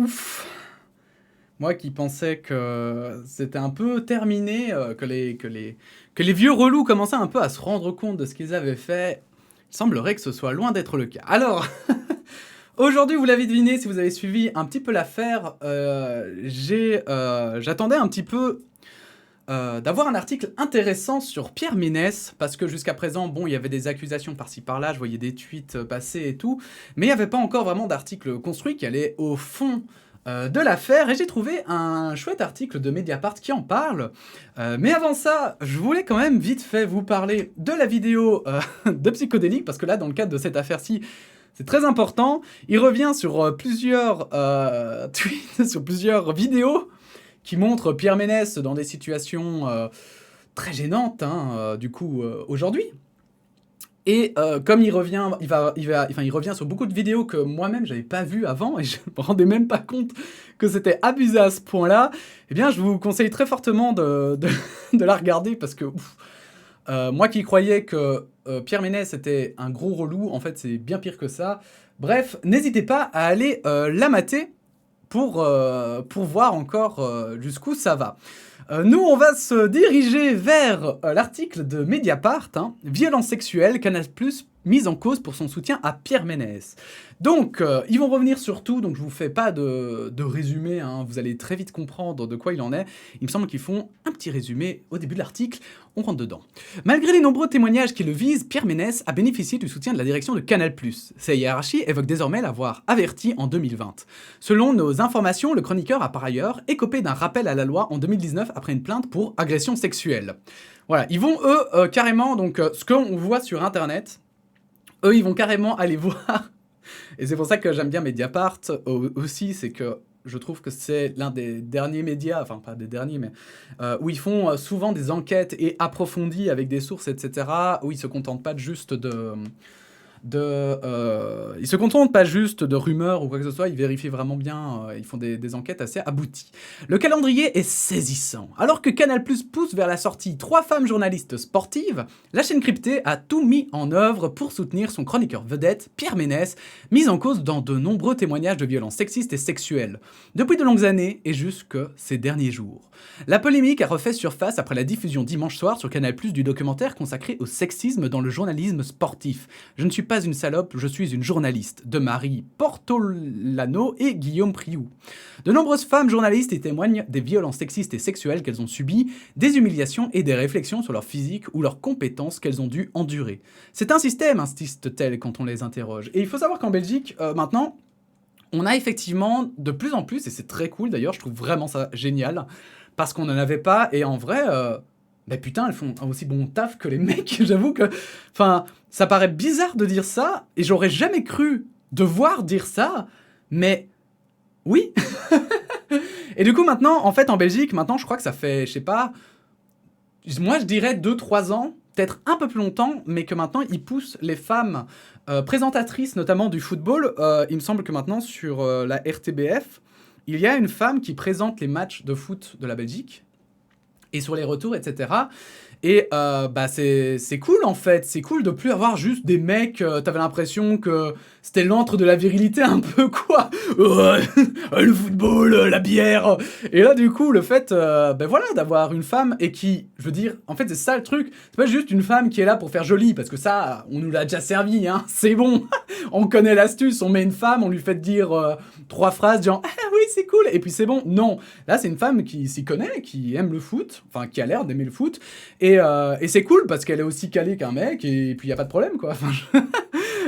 Ouf! Moi qui pensais que c'était un peu terminé, que les vieux relous commençaient un peu à se rendre compte de ce qu'ils avaient fait, il semblerait que ce soit loin d'être le cas. Alors, aujourd'hui, vous l'avez deviné, si vous avez suivi un petit peu l'affaire, j'attendais un petit peu d'avoir un article intéressant sur Pierre Ménès, parce que jusqu'à présent, bon, il y avait des accusations par-ci par-là, je voyais des tweets passer et tout, mais il n'y avait pas encore vraiment d'article construit qui allait au fond de l'affaire, et j'ai trouvé un chouette article de Mediapart qui en parle. Mais avant ça, je voulais quand même vite fait vous parler de la vidéo de Psychodélique, parce que là, dans le cadre de cette affaire-ci, c'est très important. Il revient sur plusieurs tweets, sur plusieurs vidéos qui montrent Pierre Ménès dans des situations très gênantes, aujourd'hui. Et comme il revient, il revient sur beaucoup de vidéos que moi-même j'avais pas vues avant et je me rendais même pas compte que c'était abusé à ce point-là. Eh bien, je vous conseille très fortement de la regarder parce que moi qui croyais que Pierre Ménès était un gros relou, en fait c'est bien pire que ça. Bref, n'hésitez pas à aller la mater pour voir encore jusqu'où ça va. Nous, on va se diriger vers l'article de Mediapart, Violence sexuelle, Canal+, mise en cause pour son soutien à Pierre Ménès. Donc, ils vont revenir sur tout, donc je vous fais pas de résumé, vous allez très vite comprendre de quoi il en est. Il me semble qu'ils font un petit résumé au début de l'article, on rentre dedans. Malgré les nombreux témoignages qui le visent, Pierre Ménès a bénéficié du soutien de la direction de Canal+. Sa hiérarchie évoque désormais l'avoir averti en 2020. Selon nos informations, le chroniqueur a par ailleurs écopé d'un rappel à la loi en 2019 après une plainte pour agression sexuelle. Voilà, ils vont eux carrément, donc ce qu'on voit sur internet, eux ils vont carrément aller voir, et c'est pour ça que j'aime bien Mediapart aussi, c'est que je trouve que c'est l'un des derniers médias, enfin pas des derniers, mais où ils font souvent des enquêtes et approfondies avec des sources, etc., où ils se contentent pas juste ils se contentent pas juste de rumeurs ou quoi que ce soit, ils vérifient vraiment bien, ils font des enquêtes assez abouties. Le calendrier est saisissant. Alors que Canal+ pousse vers la sortie 3 femmes journalistes sportives, la chaîne cryptée a tout mis en œuvre pour soutenir son chroniqueur vedette, Pierre Ménès, mis en cause dans de nombreux témoignages de violences sexistes et sexuelles, depuis de longues années et jusque ces derniers jours. La polémique a refait surface après la diffusion dimanche soir sur Canal+ du documentaire consacré au sexisme dans le journalisme sportif. Je ne suis pas une salope, je suis une journaliste, de Marie Portolano et Guillaume Priou. De nombreuses femmes journalistes y témoignent des violences sexistes et sexuelles qu'elles ont subies, des humiliations et des réflexions sur leur physique ou leurs compétences qu'elles ont dû endurer. C'est un système, insiste-t-elle quand on les interroge. Et il faut savoir qu'en Belgique, maintenant, on a effectivement de plus en plus, et c'est très cool d'ailleurs, je trouve vraiment ça génial, parce qu'on n'en avait pas, et en vrai, putain, elles font un aussi bon taf que les mecs, j'avoue que... Enfin, ça paraît bizarre de dire ça, et j'aurais jamais cru devoir dire ça, mais oui. Et du coup, maintenant, en fait, en Belgique, maintenant, je crois que ça fait, je sais pas, moi je dirais 2-3 ans, peut-être un peu plus longtemps, mais que maintenant, ils poussent les femmes présentatrices, notamment du football. Il me semble que maintenant, sur la RTBF, il y a une femme qui présente les matchs de foot de la Belgique, et sur les retours, etc. Et c'est cool en fait, c'est cool de plus avoir juste des mecs, t'avais l'impression que c'était l'antre de la virilité un peu quoi. Le football, la bière. Et là du coup le fait d'avoir une femme et qui, je veux dire, en fait c'est ça le truc, c'est pas juste une femme qui est là pour faire joli, parce que ça, on nous l'a déjà servi, c'est bon. On connaît l'astuce, on met une femme, on lui fait dire 3 phrases genre « Ah oui, c'est cool !» et puis c'est bon. Non, là c'est une femme qui s'y connaît, qui aime le foot, enfin qui a l'air d'aimer le foot, et c'est cool parce qu'elle est aussi calée qu'un mec, et puis y a pas de problème quoi.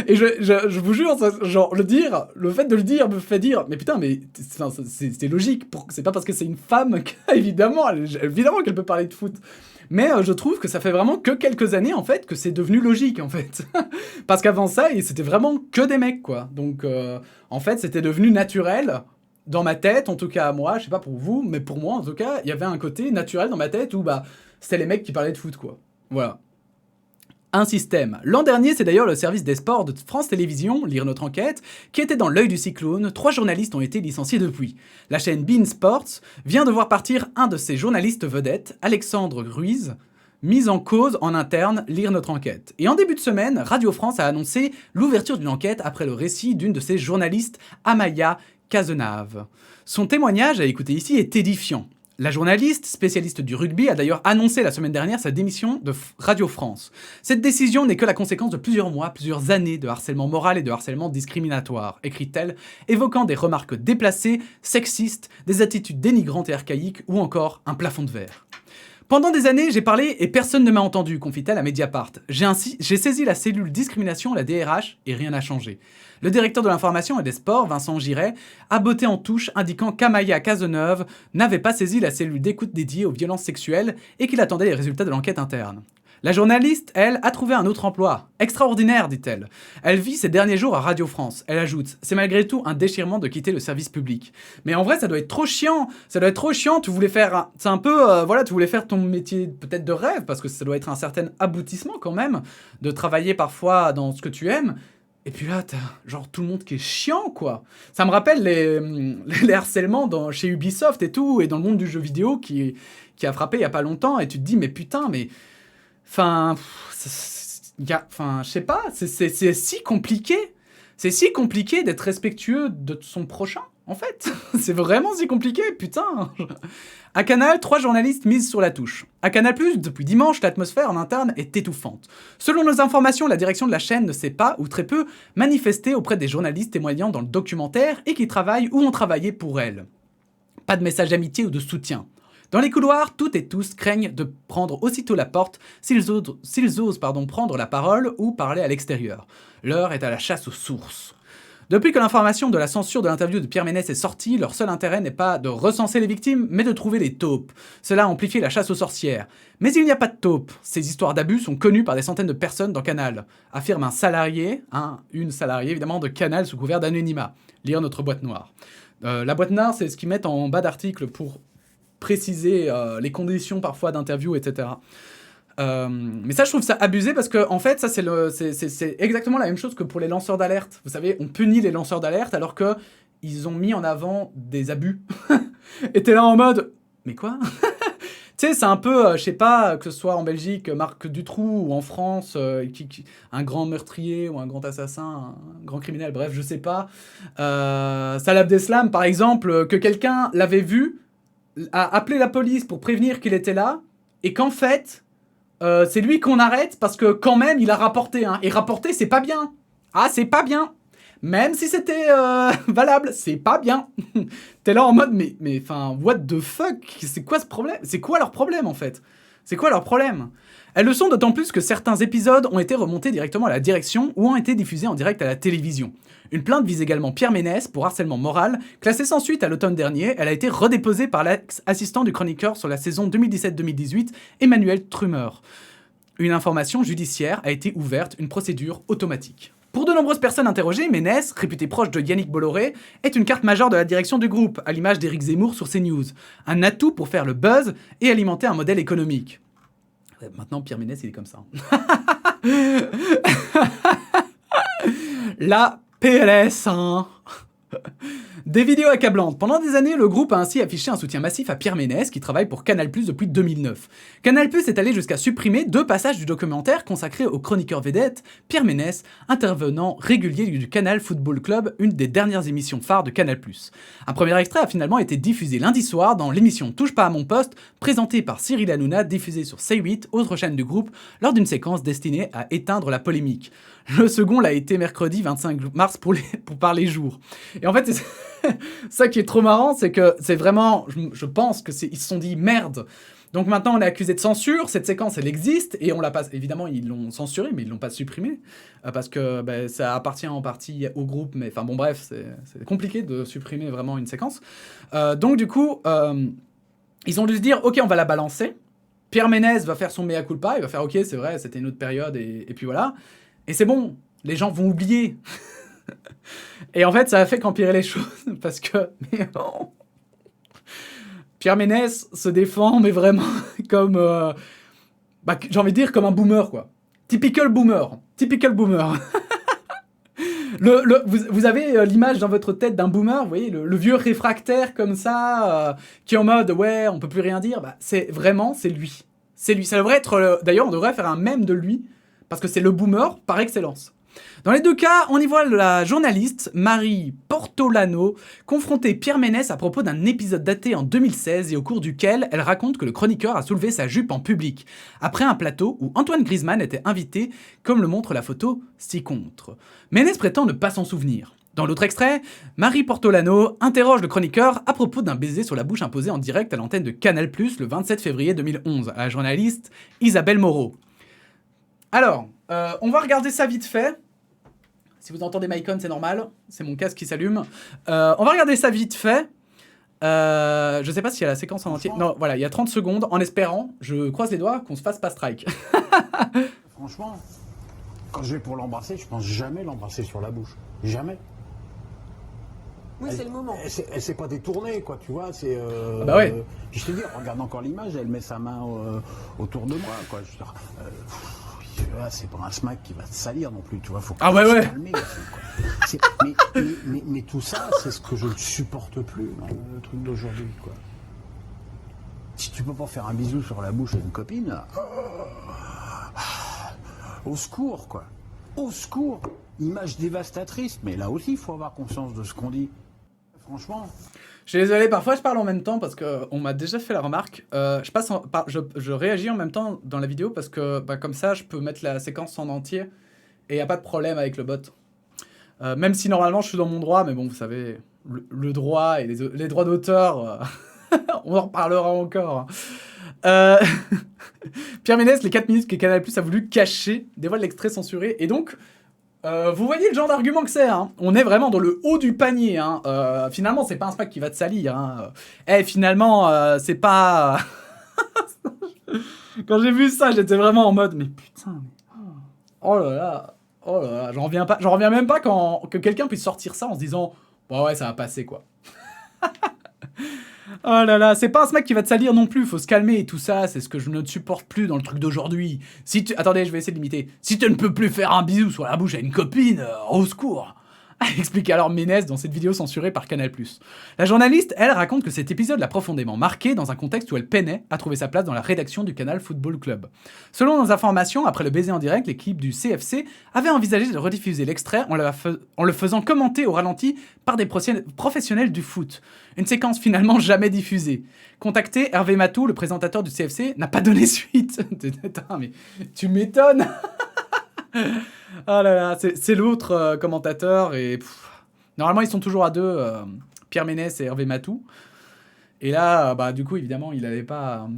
Et je vous jure, genre le fait de le dire me fait dire, mais putain, mais c'est logique, c'est pas parce que c'est une femme qu'évidemment, évidemment qu'elle peut parler de foot. Mais je trouve que ça fait vraiment que quelques années, en fait, que c'est devenu logique, en fait. Parce qu'avant ça, c'était vraiment que des mecs, quoi. Donc, en fait, c'était devenu naturel, dans ma tête, en tout cas à moi, je sais pas pour vous, mais pour moi, en tout cas, il y avait un côté naturel dans ma tête où, c'était les mecs qui parlaient de foot, quoi. Voilà. Un système. L'an dernier, c'est d'ailleurs le service des sports de France Télévisions, lire notre enquête, qui était dans l'œil du cyclone. 3 journalistes ont été licenciés depuis. La chaîne beIN Sports vient de voir partir un de ses journalistes vedettes, Alexandre Ruiz, mise en cause en interne, lire notre enquête. Et en début de semaine, Radio France a annoncé l'ouverture d'une enquête après le récit d'une de ses journalistes, Amaya Cazenave. Son témoignage à écouter ici est édifiant. La journaliste, spécialiste du rugby, a d'ailleurs annoncé la semaine dernière sa démission de Radio France. Cette décision n'est que la conséquence de plusieurs mois, plusieurs années de harcèlement moral et de harcèlement discriminatoire, écrit-elle, évoquant des remarques déplacées, sexistes, des attitudes dénigrantes et archaïques, ou encore un plafond de verre. Pendant des années, j'ai parlé et personne ne m'a entendu, confie-t-elle à Mediapart. J'ai saisi la cellule discrimination, la DRH, et rien n'a changé. Le directeur de l'information et des sports, Vincent Giret, a botté en touche, indiquant qu'Amaya Cazeneuve n'avait pas saisi la cellule d'écoute dédiée aux violences sexuelles et qu'il attendait les résultats de l'enquête interne. La journaliste, elle, a trouvé un autre emploi. Extraordinaire, dit-elle. Elle vit ses derniers jours à Radio France. Elle ajoute, c'est malgré tout un déchirement de quitter le service public. Mais en vrai, ça doit être trop chiant. Ça doit être trop chiant. Tu voulais faire, c'est un peu, tu voulais faire ton métier peut-être de rêve, parce que ça doit être un certain aboutissement quand même, de travailler parfois dans ce que tu aimes. Et puis là, t'as genre tout le monde qui est chiant, quoi. Ça me rappelle les harcèlements chez Ubisoft et tout, et dans le monde du jeu vidéo qui a frappé il y a pas longtemps, et tu te dis, mais putain, mais... Enfin, je sais pas, c'est si compliqué. C'est si compliqué d'être respectueux de son prochain, en fait. C'est vraiment si compliqué, putain. À Canal, 3 journalistes misent sur la touche. À Canal+, depuis dimanche, l'atmosphère en interne est étouffante. Selon nos informations, la direction de la chaîne ne s'est pas, ou très peu, manifestée auprès des journalistes témoignant dans le documentaire et qui travaillent ou ont travaillé pour elle. Pas de message d'amitié ou de soutien. Dans les couloirs, toutes et tous craignent de prendre aussitôt la porte s'ils osent prendre la parole ou parler à l'extérieur. L'heure est à la chasse aux sources. Depuis que l'information de la censure de l'interview de Pierre Ménès est sortie, leur seul intérêt n'est pas de recenser les victimes, mais de trouver les taupes. Cela a amplifié la chasse aux sorcières. Mais il n'y a pas de taupes. Ces histoires d'abus sont connues par des centaines de personnes dans Canal, affirme une salariée évidemment de Canal sous couvert d'anonymat. Lire notre boîte noire. La boîte noire, c'est ce qu'ils mettent en bas d'article pour préciser les conditions parfois d'interview, etc. Mais ça, je trouve ça abusé parce que, en fait, ça, c'est exactement la même chose que pour les lanceurs d'alerte. Vous savez, on punit les lanceurs d'alerte alors que ils ont mis en avant des abus. Et t'es là en mode, mais quoi? Tu sais, c'est un peu, je sais pas, que ce soit en Belgique, Marc Dutroux, ou en France, un grand meurtrier ou un grand assassin, un grand criminel, bref, je sais pas. Salah Abdeslam, par exemple, que quelqu'un l'avait vu, a appelé la police pour prévenir qu'il était là, et qu'en fait, c'est lui qu'on arrête parce que quand même, il a rapporté. Hein. Et rapporter, c'est pas bien. Ah, c'est pas bien. Même si c'était valable, c'est pas bien. T'es là en mode, mais enfin, what the fuck? C'est quoi ce problème? C'est quoi leur problème, en fait? C'est quoi leur problème? Elles le sont d'autant plus que certains épisodes ont été remontés directement à la direction ou ont été diffusés en direct à la télévision. Une plainte vise également Pierre Ménès pour harcèlement moral. Classée sans suite à l'automne dernier, elle a été redéposée par l'ex-assistant du chroniqueur sur la saison 2017-2018, Emmanuel Trumer. Une information judiciaire a été ouverte, une procédure automatique. Pour de nombreuses personnes interrogées, Ménès, réputé proche de Yannick Bolloré, est une carte majeure de la direction du groupe, à l'image d'Éric Zemmour sur CNews. Un atout pour faire le buzz et alimenter un modèle économique. Maintenant, Pierre Ménès, il est comme ça. La PLS, hein. Des vidéos accablantes. Pendant des années, le groupe a ainsi affiché un soutien massif à Pierre Ménès, qui travaille pour Canal+ depuis 2009. Canal+ est allé jusqu'à supprimer 2 passages du documentaire consacré au chroniqueur vedette Pierre Ménès, intervenant régulier du Canal Football Club, une des dernières émissions phares de Canal+. Un premier extrait a finalement été diffusé lundi soir dans l'émission Touche pas à mon poste, présentée par Cyril Hanouna, diffusée sur C8, autre chaîne du groupe, lors d'une séquence destinée à éteindre la polémique. Le second l'a été mercredi 25 mars pour par les jours. Et en fait, c'est ça qui est trop marrant, c'est que c'est vraiment, je pense que ils se sont dit merde. Donc maintenant on est accusé de censure, cette séquence elle existe et on l'a pas, évidemment ils l'ont censurée mais ils l'ont pas supprimée parce que ça appartient en partie au groupe, mais enfin bon bref c'est compliqué de supprimer vraiment une séquence. Donc du coup ils ont dû se dire ok on va la balancer. Pierre Ménès va faire son mea culpa, il va faire ok c'est vrai c'était une autre période et puis voilà. Et c'est bon, les gens vont oublier. Et en fait, ça a fait qu'empirer les choses, parce que... Pierre Ménès se défend, mais vraiment comme... j'ai envie de dire comme un boomer, quoi. Typical boomer. Vous avez l'image dans votre tête d'un boomer, vous voyez, le vieux réfractaire comme ça, qui est en mode, ouais, on peut plus rien dire. C'est lui. C'est lui. Ça devrait être... D'ailleurs, on devrait faire un mème de lui, parce que c'est le boomer par excellence. Dans les deux cas, on y voit la journaliste Marie Portolano confronter Pierre Ménès à propos d'un épisode daté en 2016 et au cours duquel elle raconte que le chroniqueur a soulevé sa jupe en public, après un plateau où Antoine Griezmann était invité, comme le montre la photo ci-contre. Ménès prétend ne pas s'en souvenir. Dans l'autre extrait, Marie Portolano interroge le chroniqueur à propos d'un baiser sur la bouche imposé en direct à l'antenne de Canal+, le 27 février 2011, à la journaliste Isabelle Moreau. Alors, on va regarder ça vite fait. Si vous entendez ma icône, c'est normal. C'est mon casque qui s'allume. On va regarder ça vite fait. Je sais pas s'il y a la séquence en entier. Non, voilà, il y a 30 secondes, en espérant, je croise les doigts, qu'on se fasse pas strike. Franchement, quand je vais pour l'embrasser, je pense jamais l'embrasser sur la bouche. Jamais. Oui, c'est le moment. Elle s'est pas détournée, quoi, tu vois. C'est. Bah ouais. Puis je te dis, regarde encore l'image, elle met sa main autour de moi, quoi. Je veux dire, c'est pas un smack qui va te salir non plus, tu vois. Faut Ah ouais, ouais. calmer aussi, quoi. Mais tout ça, c'est ce que je ne supporte plus dans le truc d'aujourd'hui, quoi. Si tu peux pas faire un bisou sur la bouche à une copine, au secours, quoi. Au secours. Image dévastatrice, mais là aussi, il faut avoir conscience de ce qu'on dit. Franchement. Je suis désolé, parfois je parle en même temps parce qu'on m'a déjà fait la remarque. Je réagis en même temps dans la vidéo parce que comme ça, je peux mettre la séquence en entier et il n'y a pas de problème avec le bot. Même si normalement je suis dans mon droit, mais bon, vous savez, le droit et les droits d'auteur, on en reparlera encore. Pierre Ménès, les 4 minutes que Canal+ a voulu cacher, dévoile l'extrait censuré et donc... vous voyez le genre d'argument que c'est, hein. On est vraiment dans le haut du panier, hein. Finalement, c'est pas un smack qui va te salir, hein. Finalement, c'est pas... Quand j'ai vu ça, j'étais vraiment en mode, mais putain, oh là là, j'en reviens même pas que quelqu'un puisse sortir ça en se disant, bon ouais, ça va passer, quoi. Oh là là, c'est pas un smack qui va te salir non plus, faut se calmer et tout ça, c'est ce que je ne supporte plus dans le truc d'aujourd'hui. Attendez, je vais essayer de limiter. Si tu ne peux plus faire un bisou sur la bouche à une copine, au secours. Explique alors Ménès dans cette vidéo censurée par Canal+. La journaliste, elle, raconte que cet épisode l'a profondément marquée dans un contexte où elle peinait à trouver sa place dans la rédaction du Canal Football Club. Selon nos informations, après le baiser en direct, l'équipe du CFC avait envisagé de rediffuser l'extrait en le faisant commenter au ralenti par des professionnels du foot. Une séquence finalement jamais diffusée. Contacté, Hervé Matou, le présentateur du CFC, n'a pas donné suite. Putain, mais tu m'étonnes. Oh là là, c'est l'autre commentateur et normalement ils sont toujours à deux, Pierre Ménès et Hervé Matou. Et là, du coup évidemment il avait pas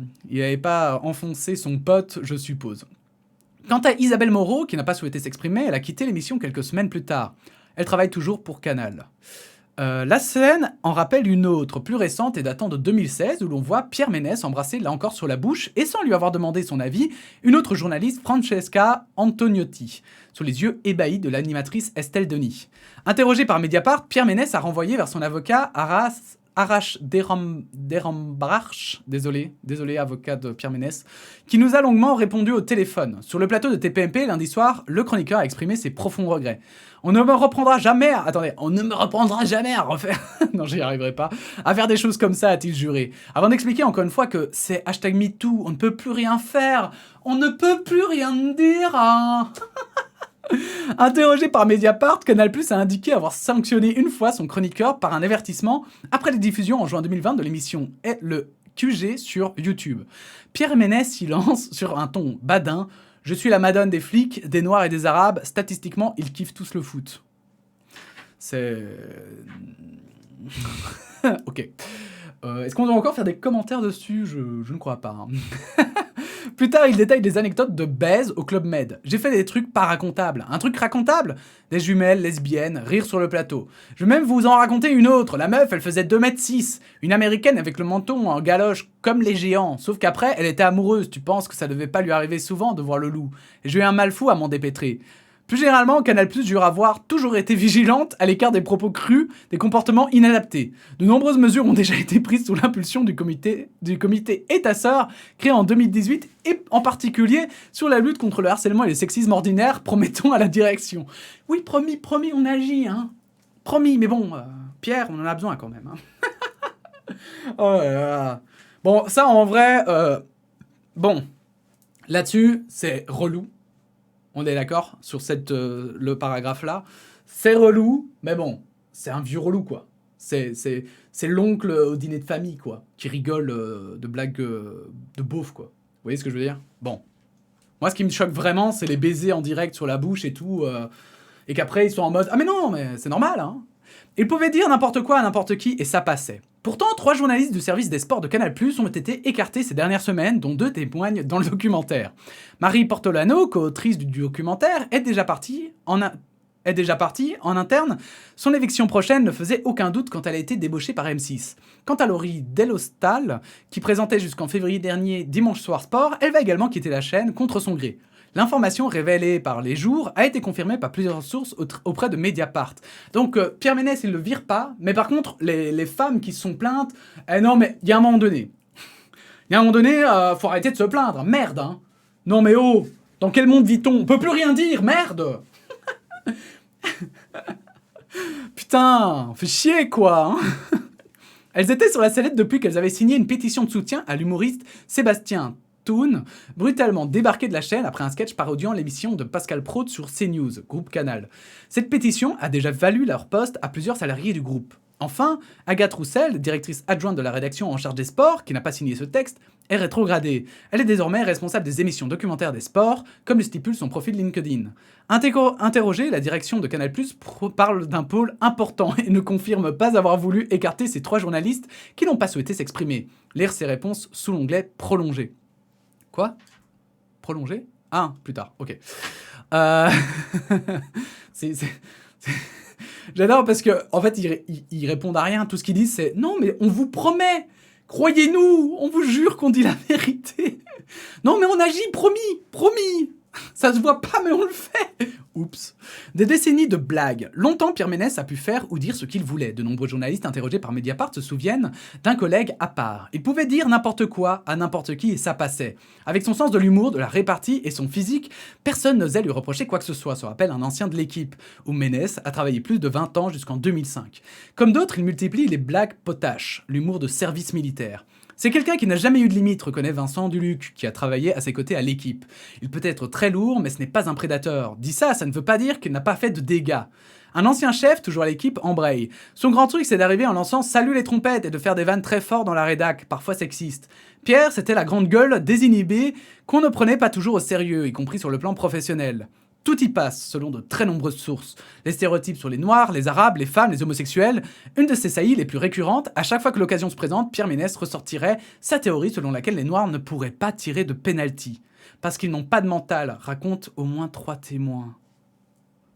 enfoncé son pote, je suppose. Quant à Isabelle Moreau, qui n'a pas souhaité s'exprimer, elle a quitté l'émission quelques semaines plus tard. Elle travaille toujours pour Canal. La scène en rappelle une autre, plus récente et datant de 2016, où l'on voit Pierre Ménès embrasser là encore sur la bouche, et sans lui avoir demandé son avis, une autre journaliste, Francesca Antoniotti, sous les yeux ébahis de l'animatrice Estelle Denis. Interrogé par Mediapart, Pierre Ménès a renvoyé vers son avocat Arash Derambrach, désolé avocat de Pierre Ménès, qui nous a longuement répondu au téléphone. Sur le plateau de TPMP, lundi soir, le chroniqueur a exprimé ses profonds regrets. On ne me reprendra jamais à refaire... non, j'y arriverai pas. À faire des choses comme ça, a-t-il juré. Avant d'expliquer encore une fois que c'est #MeToo, on ne peut plus rien faire. On ne peut plus rien dire, hein. Interrogé par Mediapart, Canal+ a indiqué avoir sanctionné une fois son chroniqueur par un avertissement après les diffusions en juin 2020 de l'émission Le QG sur YouTube. Pierre Ménès s'y lance sur un ton badin. Je suis la madone des flics, des noirs et des arabes. Statistiquement, ils kiffent tous le foot. C'est... Ok. Est-ce qu'on doit encore faire des commentaires dessus ? Je ne crois pas. Hein. Plus tard, il détaille des anecdotes de baise au Club Med. J'ai fait des trucs pas racontables. Un truc racontable ? Des jumelles lesbiennes, rire sur le plateau. Je vais même vous en raconter une autre. La meuf, elle faisait 2,6 m. Une américaine avec le menton en galoche comme les géants. Sauf qu'après, elle était amoureuse. Tu penses que ça devait pas lui arriver souvent de voir le loup. Et j'ai eu un mal fou à m'en dépêtrer. Plus généralement, Canal+ jure avoir toujours été vigilante à l'écart des propos crus, des comportements inadaptés. De nombreuses mesures ont déjà été prises sous l'impulsion du comité Et ta sœur, créé en 2018, et en particulier sur la lutte contre le harcèlement et le sexisme ordinaire, promettant à la direction. Oui, promis, on agit, hein. Promis, mais bon, Pierre, on en a besoin quand même. Hein. Oh là là. Bon, ça en vrai, bon, là-dessus, c'est relou. On est d'accord sur le paragraphe-là. C'est relou, mais bon, c'est un vieux relou, quoi. C'est l'oncle au dîner de famille, quoi, qui rigole de blagues de beauf, quoi. Vous voyez ce que je veux dire? Bon. Moi, ce qui me choque vraiment, c'est les baisers en direct sur la bouche et tout, et qu'après, ils sont en mode « Ah mais non, mais c'est normal, hein !» Ils pouvaient dire n'importe quoi à n'importe qui, et ça passait. Pourtant, 3 journalistes du service des sports de Canal+ ont été écartés ces dernières semaines, dont 2 témoignent dans le documentaire. Marie Portolano, co-autrice du documentaire, est déjà partie en interne. Son éviction prochaine ne faisait aucun doute quand elle a été débauchée par M6. Quant à Laurie Delostal, qui présentait jusqu'en février dernier Dimanche Soir Sport, elle va également quitter la chaîne contre son gré. L'information révélée par Les Jours a été confirmée par plusieurs sources auprès de Mediapart. Donc Pierre Ménès, il ne le vire pas, mais par contre, les femmes qui se sont plaintes, non mais il y a un moment donné. Il y a un moment donné, faut arrêter de se plaindre. Merde, hein. Non mais oh, dans quel monde vit-on? On peut plus rien dire, merde. Putain, fait chier quoi, hein. Elles étaient sur la sellette depuis qu'elles avaient signé une pétition de soutien à l'humoriste Sébastien Toon, brutalement débarqué de la chaîne après un sketch parodiant l'émission de Pascal Praud sur CNews, groupe Canal. Cette pétition a déjà valu leur poste à plusieurs salariés du groupe. Enfin, Agathe Roussel, directrice adjointe de la rédaction en charge des sports, qui n'a pas signé ce texte, est rétrogradée. Elle est désormais responsable des émissions documentaires des sports, comme le stipule son profil LinkedIn. Interrogée, la direction de Canal+ parle d'un pôle important et ne confirme pas avoir voulu écarter ces 3 journalistes qui n'ont pas souhaité s'exprimer. Lire ses réponses sous l'onglet « Prolongé ». Quoi? Prolongé? Ah, plus tard, ok. J'adore parce que en fait, ils répondent à rien. Tout ce qu'ils disent, c'est « Non, mais on vous promet! Croyez-nous! On vous jure qu'on dit la vérité! Non, mais on agit, promis! Promis! Ça se voit pas, mais on le fait! » Oups. Des décennies de blagues. Longtemps, Pierre Ménès a pu faire ou dire ce qu'il voulait. De nombreux journalistes interrogés par Mediapart se souviennent d'un collègue à part. Il pouvait dire n'importe quoi à n'importe qui et ça passait. Avec son sens de l'humour, de la répartie et son physique, personne n'osait lui reprocher quoi que ce soit, se rappelle un ancien de l'équipe, où Ménès a travaillé plus de 20 ans jusqu'en 2005. Comme d'autres, il multiplie les blagues potaches, l'humour de service militaire. C'est quelqu'un qui n'a jamais eu de limite, reconnaît Vincent Duluc, qui a travaillé à ses côtés à l'équipe. Il peut être très lourd, mais ce n'est pas un prédateur. Dit ça, ça ne veut pas dire qu'il n'a pas fait de dégâts. Un ancien chef, toujours à l'équipe, embraye. Son grand truc, c'est d'arriver en lançant « Salut les trompettes » et de faire des vannes très fortes dans la rédac, parfois sexistes. Pierre, c'était la grande gueule désinhibée qu'on ne prenait pas toujours au sérieux, y compris sur le plan professionnel. Tout y passe, selon de très nombreuses sources. Les stéréotypes sur les Noirs, les Arabes, les femmes, les homosexuels. Une de ces saillies les plus récurrentes, à chaque fois que l'occasion se présente, Pierre Ménès ressortirait sa théorie selon laquelle les Noirs ne pourraient pas tirer de penalty. Parce qu'ils n'ont pas de mental, racontent au moins 3 témoins.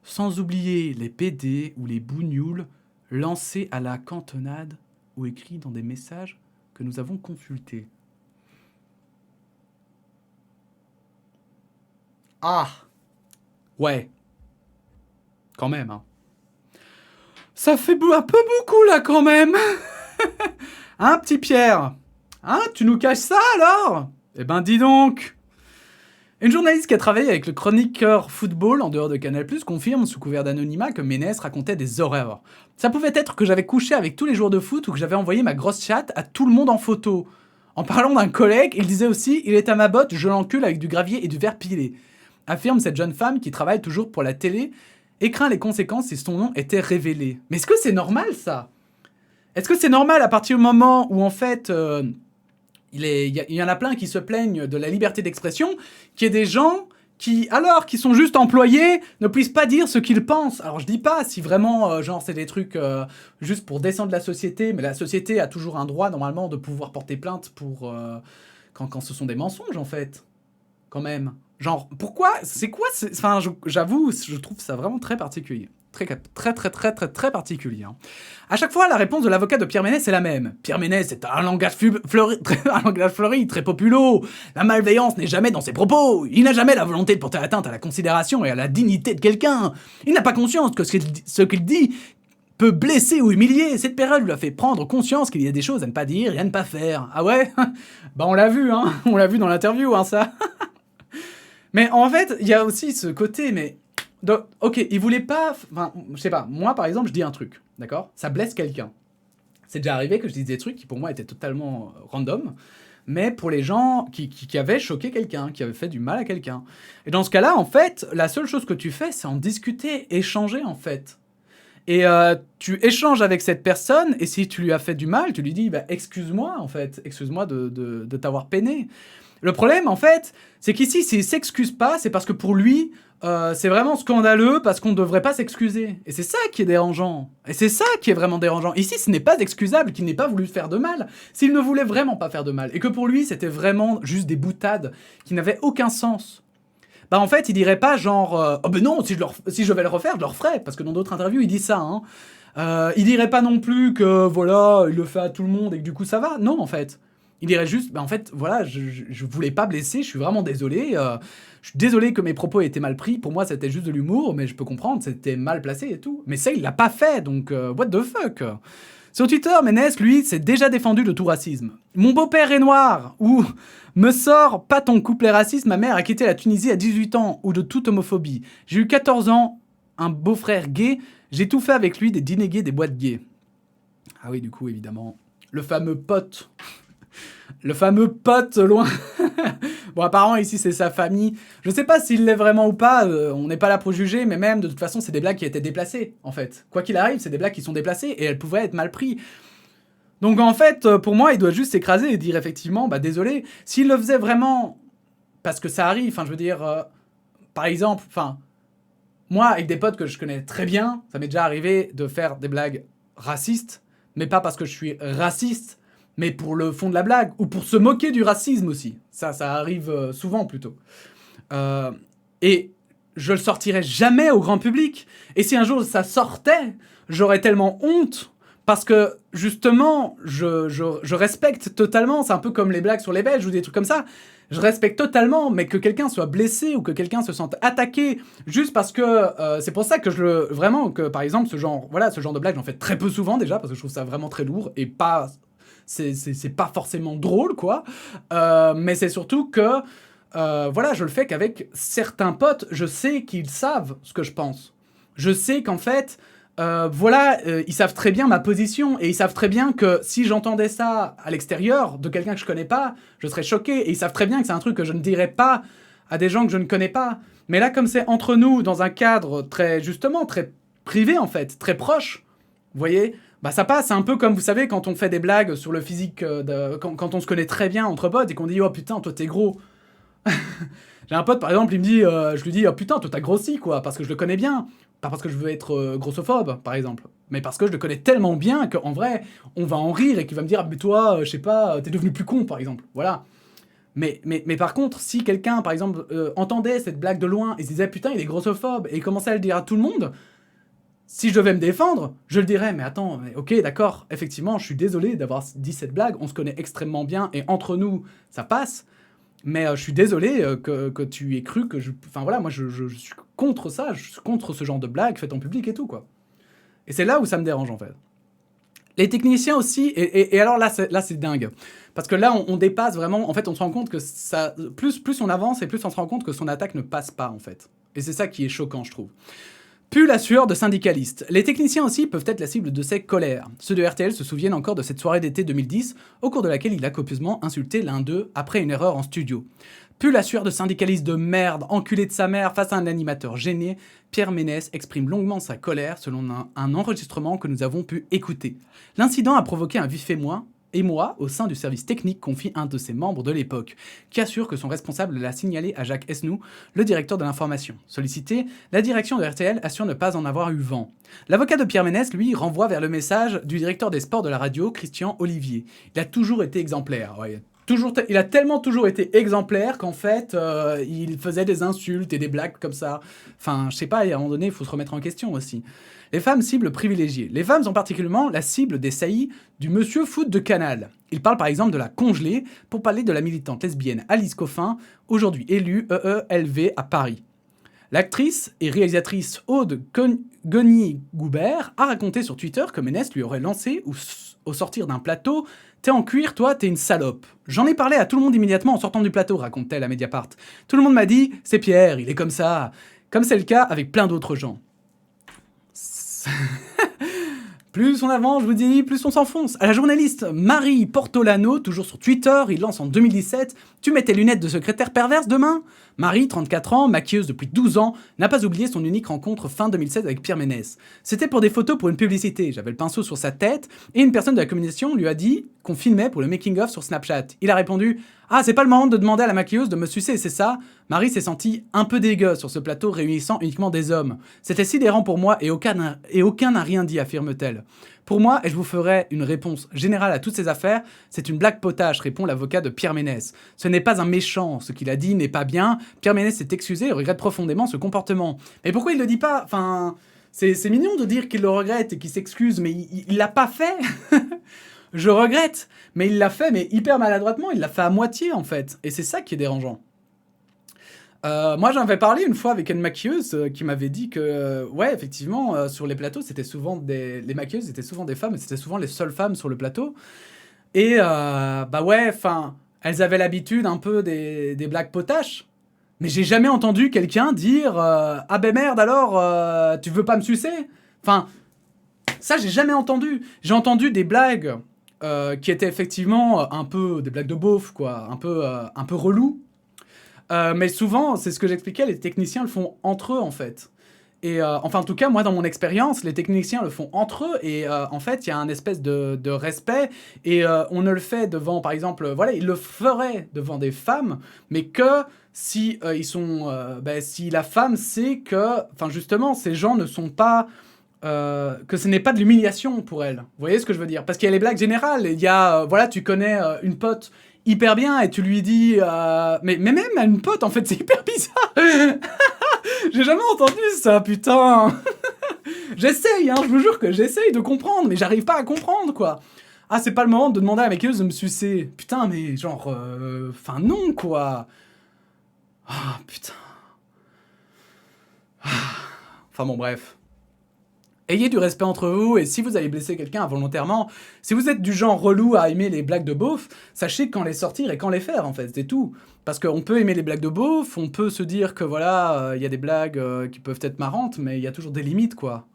Sans oublier les PD ou les bougnoules lancés à la cantonade ou écrits dans des messages que nous avons consultés. Ah! Ouais. Quand même, hein. Ça fait un peu beaucoup, là, quand même. Hein, petit Pierre? Hein, tu nous caches ça, alors? Eh ben, dis donc. Une journaliste qui a travaillé avec le chroniqueur football en dehors de Canal+, confirme, sous couvert d'anonymat, que Ménès racontait des horreurs. Ça pouvait être que j'avais couché avec tous les joueurs de foot ou que j'avais envoyé ma grosse chatte à tout le monde en photo. En parlant d'un collègue, il disait aussi « Il est à ma botte, je l'encule avec du gravier et du verre pilé », affirme cette jeune femme qui travaille toujours pour la télé et craint les conséquences si son nom était révélé. Mais est-ce que c'est normal, ça? Est-ce que c'est normal à partir du moment où, en fait, il y en a plein qui se plaignent de la liberté d'expression, qu'il y ait des gens qui, alors qu'ils sont juste employés, ne puissent pas dire ce qu'ils pensent. Alors je dis pas si vraiment, genre, c'est des trucs juste pour descendre la société, mais la société a toujours un droit, normalement, de pouvoir porter plainte pour quand ce sont des mensonges, en fait. Quand même. Genre, pourquoi? C'est quoi? Enfin, j'avoue, je trouve ça vraiment très particulier. Très particulier. Hein. À chaque fois, la réponse de l'avocat de Pierre Ménès est la même. Pierre Ménès est un langage fleuri, très populo. La malveillance n'est jamais dans ses propos. Il n'a jamais la volonté de porter atteinte à la considération et à la dignité de quelqu'un. Il n'a pas conscience que ce qu'il dit peut blesser ou humilier. Cette période lui a fait prendre conscience qu'il y a des choses à ne pas dire et à ne pas faire. Ah ouais? Bah on l'a vu, hein. On l'a vu dans l'interview, hein, ça. Mais en fait, il y a aussi ce côté, mais... Donc, ok, il voulait pas... Enfin, je sais pas, moi, par exemple, je dis un truc, d'accord? Ça blesse quelqu'un. C'est déjà arrivé que je dise des trucs qui, pour moi, étaient totalement random. mais pour les gens qui avaient choqué quelqu'un, qui avaient fait du mal à quelqu'un. Et dans ce cas-là, en fait, la seule chose que tu fais, c'est en discuter, échanger, en fait. Et tu échanges avec cette personne, et si tu lui as fait du mal, tu lui dis bah, excuse-moi, en fait, excuse-moi de t'avoir peiné. Le problème, en fait, c'est qu'ici, s'il s'excuse pas, c'est parce que pour lui, c'est vraiment scandaleux parce qu'on ne devrait pas s'excuser. Et c'est ça qui est dérangeant. Et c'est ça qui est vraiment dérangeant. Ici, ce n'est pas excusable qu'il n'ait pas voulu faire de mal, s'il ne voulait vraiment pas faire de mal. Et que pour lui, c'était vraiment juste des boutades qui n'avaient aucun sens. Bah en fait, il dirait pas genre oh ben non, si je vais le refaire, je le referai, parce que dans d'autres interviews, il dit ça, hein. Il dirait pas non plus que voilà, il le fait à tout le monde et que du coup ça va. Non, en fait. Il dirait juste, bah en fait, voilà, je voulais pas blesser, je suis vraiment désolé. Je suis désolé que mes propos aient été mal pris. Pour moi, c'était juste de l'humour, mais je peux comprendre, c'était mal placé et tout. Mais ça, il l'a pas fait, donc what the fuck. Sur Twitter, Ménès, lui, s'est déjà défendu de tout racisme. Mon beau-père est noir, ou me sors pas ton couplet raciste, ma mère a quitté la Tunisie à 18 ans, ou de toute homophobie. J'ai eu 14 ans, un beau-frère gay, j'ai tout fait avec lui, des dîners gays, des boîtes gays. Ah oui, du coup, évidemment, le fameux pote. Le fameux pote loin. Bon, apparemment, ici, c'est sa famille. Je sais pas s'il l'est vraiment ou pas, on n'est pas là pour juger, mais même, de toute façon, c'est des blagues qui étaient déplacées, en fait. Quoi qu'il arrive, c'est des blagues qui sont déplacées, et elles pouvaient être mal prises. Donc, en fait, pour moi, il doit juste s'écraser et dire, effectivement, bah, désolé. S'il le faisait vraiment, parce que ça arrive, enfin, je veux dire, par exemple, enfin, moi, avec des potes que je connais très bien, ça m'est déjà arrivé de faire des blagues racistes, mais pas parce que je suis raciste, mais pour le fond de la blague, ou pour se moquer du racisme aussi. Ça arrive souvent plutôt. Et je le sortirais jamais au grand public. Et si un jour ça sortait, j'aurais tellement honte, parce que justement, je respecte totalement, c'est un peu comme les blagues sur les Belges ou des trucs comme ça, je respecte totalement, mais que quelqu'un soit blessé ou que quelqu'un se sente attaqué, juste parce que c'est pour ça que vraiment, que par exemple, ce genre de blague, j'en fais très peu souvent déjà, parce que je trouve ça vraiment très lourd, et pas... C'est pas forcément drôle, quoi. Mais c'est surtout que, voilà, je le fais qu'avec certains potes, je sais qu'ils savent ce que je pense. Je sais qu'en fait, ils savent très bien ma position, et ils savent très bien que si j'entendais ça à l'extérieur de quelqu'un que je connais pas, je serais choqué, et ils savent très bien que c'est un truc que je ne dirais pas à des gens que je ne connais pas. Mais là, comme c'est entre nous, dans un cadre très privé, en fait, très proche, vous voyez, bah ça passe, c'est un peu comme, vous savez, quand on fait des blagues sur le physique, quand on se connaît très bien entre potes et qu'on dit « Oh putain, toi t'es gros ». J'ai un pote, par exemple, il me dit, je lui dis « Oh putain, toi t'as grossi, quoi », parce que je le connais bien. Pas parce que je veux être grossophobe, par exemple, mais parce que je le connais tellement bien qu'en vrai, on va en rire et qu'il va me dire « Mais toi, je sais pas, t'es devenu plus con, par exemple ». Voilà. Mais par contre, si quelqu'un, par exemple, entendait cette blague de loin et se disait « Putain, il est grossophobe » et il commençait à le dire à tout le monde... Si je devais me défendre, je le dirais, mais attends, mais ok, d'accord, effectivement, je suis désolé d'avoir dit cette blague, on se connaît extrêmement bien, et entre nous, ça passe, mais je suis désolé que tu aies cru que je... Enfin voilà, moi je suis contre ça, je suis contre ce genre de blague faites en public et tout, quoi. Et c'est là où ça me dérange, en fait. Les techniciens aussi, et alors là c'est dingue, parce que là on dépasse vraiment, en fait on se rend compte que ça... Plus on avance, et plus on se rend compte que son attaque ne passe pas, en fait. Et c'est ça qui est choquant, je trouve. Pue la sueur de syndicalistes. Les techniciens aussi peuvent être la cible de ces colères. Ceux de RTL se souviennent encore de cette soirée d'été 2010, au cours de laquelle il a copieusement insulté l'un d'eux après une erreur en studio. Pue la sueur de syndicalistes de merde, enculé de sa mère face à un animateur gêné, Pierre Ménès exprime longuement sa colère selon un enregistrement que nous avons pu écouter. L'incident a provoqué un vif émoi au sein du service technique, confie un de ses membres de l'époque, qui assure que son responsable l'a signalé à Jacques Esnou, le directeur de l'information. Sollicité, la direction de RTL assure ne pas en avoir eu vent. L'avocat de Pierre Ménès, lui, renvoie vers le message du directeur des sports de la radio, Christian Olivier. Il a toujours été exemplaire. Ouais, il a tellement toujours été exemplaire qu'en fait, il faisait des insultes et des blagues comme ça. Enfin, je sais pas, à un moment donné, il faut se remettre en question aussi. Les femmes cibles privilégiées. Les femmes sont particulièrement la cible des saillies du monsieur foot de Canal. Il parle par exemple de la congelée pour parler de la militante lesbienne Alice Coffin, aujourd'hui élue EELV à Paris. L'actrice et réalisatrice Aude Gonier-Goubert a raconté sur Twitter que Ménès lui aurait lancé au sortir d'un plateau « T'es en cuir, toi, t'es une salope ». J'en ai parlé à tout le monde immédiatement en sortant du plateau, raconte-t-elle à Mediapart. Tout le monde m'a dit « C'est Pierre, il est comme ça ». Comme c'est le cas avec plein d'autres gens. Plus on avance, je vous dis, plus on s'enfonce. À la journaliste Marie Portolano, toujours sur Twitter, il lance en 2017 « Tu mets tes lunettes de secrétaire perverse demain ?» Marie, 34 ans, maquilleuse depuis 12 ans, n'a pas oublié son unique rencontre fin 2016 avec Pierre Ménès. C'était pour des photos pour une publicité, j'avais le pinceau sur sa tête, et une personne de la communication lui a dit qu'on filmait pour le making-of sur Snapchat. Il a répondu « Ah, c'est pas le moment de demander à la maquilleuse de me sucer, c'est ça ?» Marie s'est sentie un peu dégueu sur ce plateau réunissant uniquement des hommes. C'était sidérant pour moi et aucun n'a rien dit, affirme-t-elle. Pour moi, et je vous ferai une réponse générale à toutes ces affaires, c'est une blague potache, répond l'avocat de Pierre Ménès. Ce n'est pas un méchant, ce qu'il a dit n'est pas bien. Pierre Ménès s'est excusé et regrette profondément ce comportement. Mais pourquoi il le dit pas? Enfin, c'est mignon de dire qu'il le regrette et qu'il s'excuse, mais il l'a pas fait. Je regrette, mais il l'a fait, mais hyper maladroitement, il l'a fait à moitié en fait. Et c'est ça qui est dérangeant. Moi, j'en avais parlé une fois avec une maquilleuse qui m'avait dit que, ouais, effectivement, sur les plateaux, c'était souvent les maquilleuses étaient souvent des femmes, et c'était souvent les seules femmes sur le plateau. Et, bah ouais, enfin, elles avaient l'habitude un peu des blagues potaches. Mais j'ai jamais entendu quelqu'un dire ah ben merde alors, tu veux pas me sucer? Enfin, ça, j'ai jamais entendu. J'ai entendu des blagues qui étaient effectivement un peu des blagues de beauf, quoi, un peu relou. Mais souvent, c'est ce que j'expliquais, les techniciens le font entre eux, en fait. Et enfin, en tout cas, moi, dans mon expérience, les techniciens le font entre eux. Et en fait, il y a un espèce de respect. Et on ne le fait devant, par exemple, voilà, ils le feraient devant des femmes, mais que si si la femme sait que, enfin, justement, ces gens ne sont pas... que ce n'est pas de l'humiliation pour elle. Vous voyez ce que je veux dire? Parce qu'il y a les blagues générales. Il y a, voilà, tu connais une pote hyper bien et tu lui dis... mais même à une pote, en fait, c'est hyper bizarre. J'ai jamais entendu ça, putain. J'essaye, hein, je vous jure que j'essaye de comprendre, mais j'arrive pas à comprendre, quoi. Ah, c'est pas le moment de demander à la maquilleuse de me sucer. Putain, mais genre... Enfin, non, quoi. Ah, putain. Enfin, bon, bref. Ayez du respect entre vous, et si vous allez blesser quelqu'un involontairement, si vous êtes du genre relou à aimer les blagues de beauf, sachez quand les sortir et quand les faire, en fait, c'est tout. Parce qu'on peut aimer les blagues de beauf, on peut se dire que voilà, il y a des blagues qui peuvent être marrantes, mais il y a toujours des limites, quoi.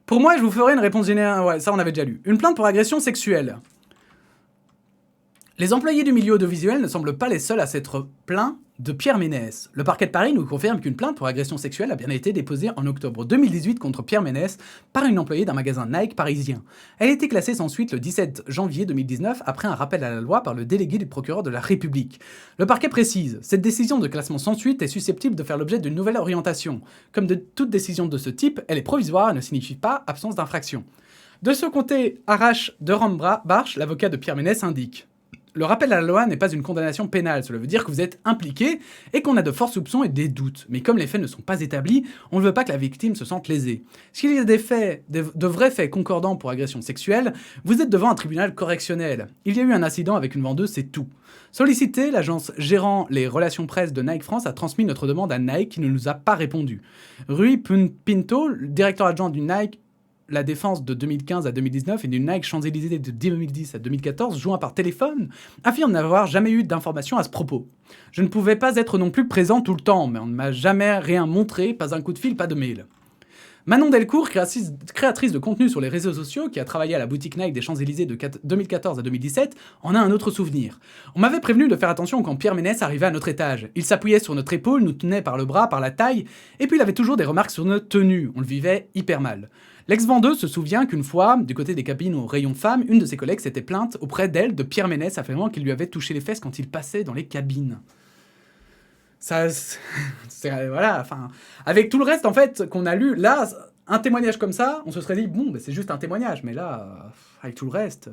Pour moi, je vous ferai une réponse générale, ouais, ça on avait déjà lu. Une plainte pour agression sexuelle. Les employés du milieu audiovisuel ne semblent pas les seuls à s'être plaints de Pierre Ménès. Le parquet de Paris nous confirme qu'une plainte pour agression sexuelle a bien été déposée en octobre 2018 contre Pierre Ménès par une employée d'un magasin Nike parisien. Elle a été classée sans suite le 17 janvier 2019 après un rappel à la loi par le délégué du procureur de la République. Le parquet précise, cette décision de classement sans suite est susceptible de faire l'objet d'une nouvelle orientation. Comme de toute décision de ce type, elle est provisoire et ne signifie pas absence d'infraction. De ce côté, Arash de Rambarch, l'avocat de Pierre Ménès, indique: le rappel à la loi n'est pas une condamnation pénale, cela veut dire que vous êtes impliqué et qu'on a de forts soupçons et des doutes. Mais comme les faits ne sont pas établis, on ne veut pas que la victime se sente lésée. S'il y a de vrais faits concordants pour agression sexuelle, vous êtes devant un tribunal correctionnel. Il y a eu un incident avec une vendeuse, c'est tout. Sollicité, l'agence gérant les relations presse de Nike France a transmis notre demande à Nike qui ne nous a pas répondu. Rui Pinto, le directeur adjoint du Nike La Défense de 2015 à 2019 et du Nike Champs-Élysées de 2010 à 2014, joint par téléphone, affirme n'avoir jamais eu d'informations à ce propos. Je ne pouvais pas être non plus présent tout le temps, mais on ne m'a jamais rien montré, pas un coup de fil, pas de mail. Manon Delcourt, créatrice de contenu sur les réseaux sociaux, qui a travaillé à la boutique Nike des Champs-Élysées de 2014 à 2017, en a un autre souvenir. On m'avait prévenu de faire attention quand Pierre Ménès arrivait à notre étage. Il s'appuyait sur notre épaule, nous tenait par le bras, par la taille, et puis il avait toujours des remarques sur notre tenue. On le vivait hyper mal. L'ex-vendeuse se souvient qu'une fois, du côté des cabines au rayon femmes, une de ses collègues s'était plainte auprès d'elle de Pierre Ménès, affirmant qu'il lui avait touché les fesses quand il passait dans les cabines. Ça, voilà, enfin, avec tout le reste en fait qu'on a lu, là, un témoignage comme ça, on se serait dit bon, bah, c'est juste un témoignage, mais là, avec tout le reste.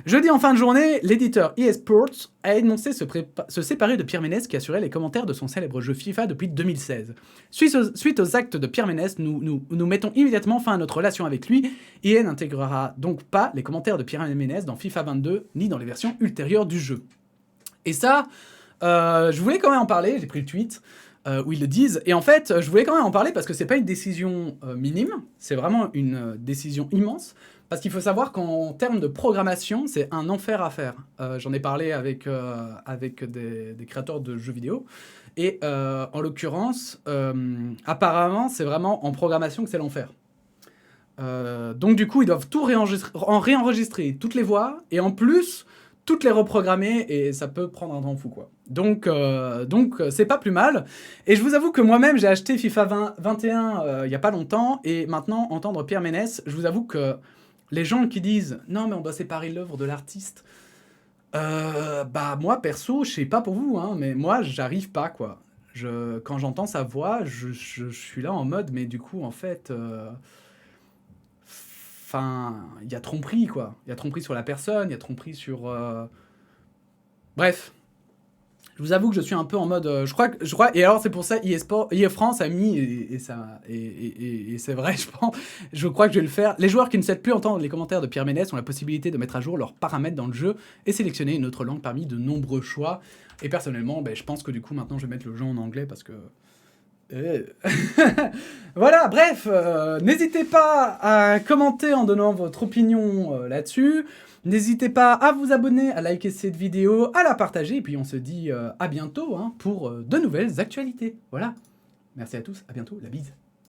Jeudi en fin de journée, l'éditeur EA Sports a annoncé se séparer de Pierre Ménès qui assurait les commentaires de son célèbre jeu FIFA depuis 2016. Suite aux actes de Pierre Ménès, nous mettons immédiatement fin à notre relation avec lui. EA n'intégrera donc pas les commentaires de Pierre Ménès dans FIFA 22 ni dans les versions ultérieures du jeu. Et ça, je voulais quand même en parler, j'ai pris le tweet où ils le disent, et en fait, je voulais quand même en parler parce que c'est pas une décision minime, c'est vraiment une décision immense. Parce qu'il faut savoir qu'en termes de programmation, c'est un enfer à faire. J'en ai parlé avec des créateurs de jeux vidéo. Et en l'occurrence, apparemment, c'est vraiment en programmation que c'est l'enfer. Donc du coup, ils doivent tout réenregistrer toutes les voix, et en plus, toutes les reprogrammer, et ça peut prendre un temps fou, quoi. Donc c'est pas plus mal. Et je vous avoue que moi-même, j'ai acheté FIFA 21 il y a pas longtemps, et maintenant, entendre Pierre Ménès, je vous avoue que les gens qui disent « Non, mais on doit séparer l'œuvre de l'artiste », bah moi, perso, je sais pas pour vous, hein, mais moi, j'arrive pas, quoi. Quand j'entends sa voix, je suis là en mode « Mais du coup, en fait... Enfin, il y a tromperie, quoi. Il y a tromperie sur la personne, il y a tromperie sur... Bref. Je vous avoue que je suis un peu en mode... je crois... Et alors, c'est pour ça, EA France a mis... Et c'est vrai, je crois que je vais le faire. Les joueurs qui ne souhaitent plus entendre les commentaires de Pierre Ménès ont la possibilité de mettre à jour leurs paramètres dans le jeu et sélectionner une autre langue parmi de nombreux choix. Et personnellement, je pense que du coup, maintenant, je vais mettre le jeu en anglais parce que... Voilà, bref, n'hésitez pas à commenter en donnant votre opinion là-dessus. N'hésitez pas à vous abonner, à liker cette vidéo, à la partager. Et puis on se dit à bientôt, hein, pour de nouvelles actualités. Voilà. Merci à tous, à bientôt, la bise.